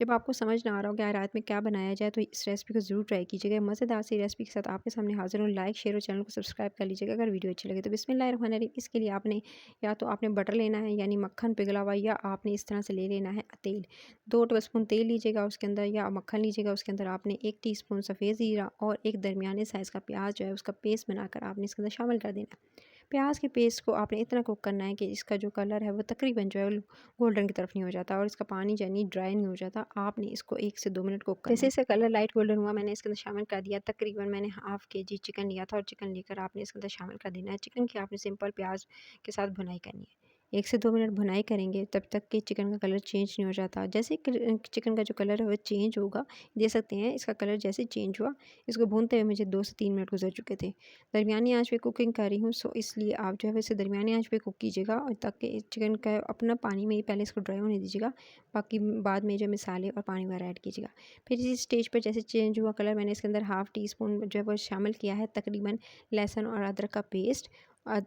जब आपको समझ ना आ रहा हो कि रात में क्या बनाया जाए तो इस रेसिपी को ज़रूर ट्राई कीजिएगा। मज़ेदार सी रेसिपी के साथ आपके सामने हाज़िर हूँ। लाइक, शेयर और चैनल को सब्सक्राइब कर लीजिएगा अगर वीडियो अच्छी लगे तो। बिस्मिल्लाहिर्रहमानिर्रहीम। इसके लिए आपने या तो आपने बटर लेना है यानी मक्खन पिघला हुआ, या आपने इस तरह से ले लेना है तेल। 2 टेबलस्पून तेल लीजिएगा उसके अंदर, या मक्खन लीजिएगा उसके अंदर आपने 1 टीस्पून सफ़ेद ज़ीरा और एक दरमियाने साइज़ का प्याज जो है उसका पेस्ट बनाकर आपने इसके अंदर शामिल कर देना है। प्याज के पेस्ट को आपने इतना कुक करना है कि इसका जो कलर है वो तकरीबन जो है गोल्डन की तरफ नहीं हो जाता और इसका पानी यानी ड्राई नहीं हो जाता। आपने इसको 1 से 2 मिनट कुक करना है। जैसे इसका कलर लाइट गोल्डन हुआ, मैंने इसके अंदर शामिल कर दिया। तकरीबन मैंने हाफ़ केजी चिकन लिया था और चिकन लेकर आपने इसके अंदर शामिल कर देना है। चिकन की आपने सिंपल प्याज के साथ भुनाई करनी है। 1 से 2 मिनट भुनाई करेंगे तब तक कि चिकन का कलर चेंज नहीं हो जाता। जैसे चिकन का जो कलर है वो चेंज होगा, दे सकते हैं इसका कलर जैसे चेंज हुआ, इसको भूनते हुए मुझे 2 से 3 मिनट गुजर चुके थे। दरमियानी आंच पे कुकिंग कर रही हूँ, सो इसलिए आप जो है वैसे दरमियानी आंच पे कुक कीजिएगा और ताकि चिकन का अपना पानी में ही पहले इसको ड्राई होने दीजिएगा। बाकी बाद में जो मसाले और पानी वगैरह ऐड कीजिएगा। फिर इसी स्टेज पर जैसे चेंज हुआ कलर, मैंने इसके अंदर हाफ़ टी स्पून जो है वो शामिल किया है तकरीबन लहसुन और अदरक का पेस्ट,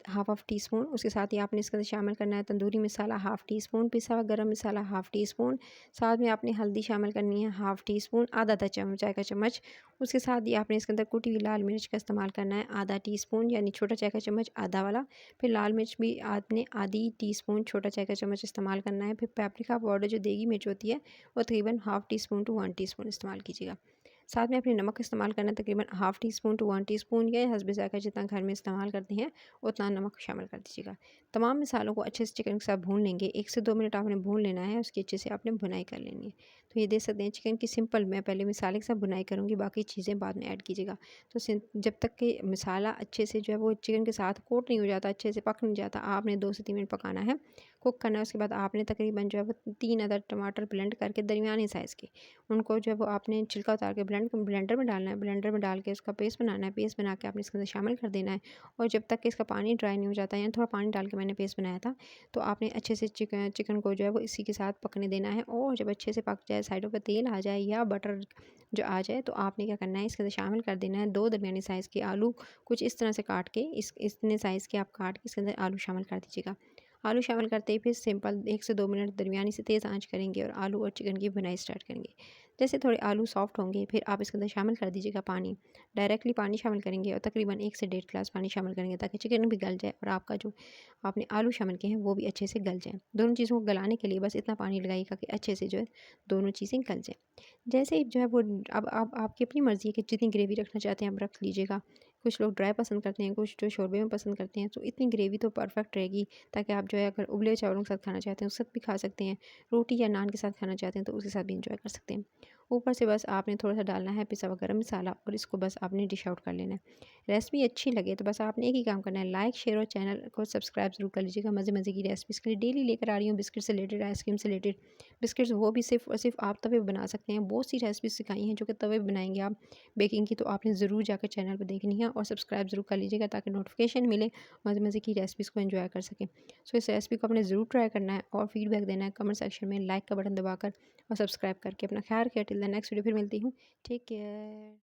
हाफ़ टी स्पून। उसके साथ ही आपने इसके अंदर शामिल करना है tandoori masala half tea spoon, पिसा हुआ गरम मसाला हाफ़ टी स्पून। साथ में आपने हल्दी शामिल करनी है हाफ़ टी स्पून, आधा चाय का चम्मच। उसके साथ ही आपने इसके अंदर कुटी हुई लाल मिर्च का इस्तेमाल करना है आधा टीस्पून, यानी छोटा चाय का चम्मच आधा वाला। फिर लाल मिर्च भी आपने आधी टीस्पून छोटा चाय का चम्मच इस्तेमाल करना है। फिर पेपरिका पाउडर जो देगी मिर्च होती है वो तकरीबन half teaspoon to 1 teaspoon इस्तेमाल कीजिएगा। साथ में अपने नमक इस्तेमाल करना है तकरीबन half teaspoon to 1 teaspoon, या हस्बे ज़ायक़ा जितना घर में इस्तेमाल करते हैं उतना नमक शामिल कर दीजिएगा। तमाम मसालों को अच्छे से चिकन के साथ भून लेंगे। 1 से 2 मिनट आपने भून लेना है, उसकी अच्छे से आपने भुनाई कर लेनी है। तो ये देख सकते हैं चिकन की सिंपल, मैं पहले मसाले के साथ भुनाई करूँगी, बाकी चीज़ें बाद में ऐड कीजिएगा। तो जब तक कि मसाला अच्छे से जो है वो चिकन के साथ कोट नहीं हो जाता, अच्छे से पक नहीं जाता, आपने 2 से 3 मिनट पकाना है, कुक करना है। उसके बाद आपने तकरीबन जो है वो 3 अदद टमाटर ब्लेंड करके दरमियाने साइज़ के, उनको जो है वो आपने छिलका उतार के ब्लेंडर में डालना है। ब्लेंडर में डाल के उसका पेस्ट बनाना है। पेस्ट बना के आपने इसके अंदर शामिल कर देना है और जब तक कि इसका पानी ड्राई नहीं हो जाता, यानी थोड़ा पानी डाल के मैंने पेस्ट बनाया था, तो आपने अच्छे से चिकन को जो है वो इसी के साथ पकने देना है। और जब अच्छे से पक जाए, साइडों पे तेल आ जाए या बटर जो आ जाए, तो आपने क्या करना है, इसके अंदर शामिल कर देना है 2 दरमियानी साइज़ के आलू, कुछ इस तरह से काट के, इतने साइज़ के आप काट के इसके अंदर आलू शामिल कर दीजिएगा। आलू शामिल करते ही फिर सिंपल 1 से 2 मिनट दरमियानी से तेज़ आंच करेंगे और आलू और चिकन की भुनाई स्टार्ट करेंगे। जैसे थोड़े आलू सॉफ्ट होंगे, फिर आप इसके अंदर शामिल कर दीजिएगा पानी। डायरेक्टली पानी शामिल करेंगे और तकरीबन 1 से 1.5 गिलास पानी शामिल करेंगे ताकि चिकन भी गल जाए और आपका जो आपने आलू शामिल किए हैं वो भी अच्छे से गल जाएँ। दोनों चीज़ों को गलाने के लिए बस इतना पानी लगाइएगा कि अच्छे से जो है दोनों चीज़ें गल जाएँ। जैसे ही जो है वो, अब आपकी अपनी मर्ज़ी है कि जितनी ग्रेवी रखना चाहते हैं आप रख लीजिएगा। कुछ लोग ड्राई पसंद करते हैं, कुछ जो शोरबे में पसंद करते हैं, तो इतनी ग्रेवी तो परफेक्ट रहेगी ताकि आप जो है अगर उबले चावलों के साथ खाना चाहते हैं उसके साथ भी खा सकते हैं। रोटी या नान के साथ खाना चाहते हैं तो उसके साथ भी एंजॉय कर सकते हैं। ऊपर से बस आपने थोड़ा सा डालना है पिसा हुआ गरम मसाला और इसको बस आपने डिश आउट कर लेना है। रेसिपी अच्छी लगे तो बस आपने एक ही काम करना है, लाइक शेयर और चैनल को सब्सक्राइब ज़रूर कर लीजिएगा। मज़े मज़े की रेसिपीज़ के लिए डेली लेकर आ रही हूँ, बिस्किट से रिलेटेड, आइसक्रीम से रिलेटेड। बिस्किट्स वो भी सिर्फ़ और सिर्फ़ आप तवे पे बना सकते हैं। बहुत सी रेसिपीज़ सिखाई हैं जो कि तवे पे बनाएँगे आप बेकिंग की, तो आपने ज़रूर जाकर चैनल पे देखनी है और सब्सक्राइब ज़रूर कर लीजिएगा ताकि नोटिफिकेशन मिले, मज़े मज़े की रेसिपीज़ को एंजॉय कर सकें। सो इस रेसिपी को आपने ज़रूर ट्राई करना है और फीडबैक देना है कमेंट सेक्शन में, लाइक का बटन दबाकर और सब्सक्राइब करके। अपना ख्याल रखिए। टिल द नेक्स्ट वीडियो, फिर मिलती हूँ। Take care.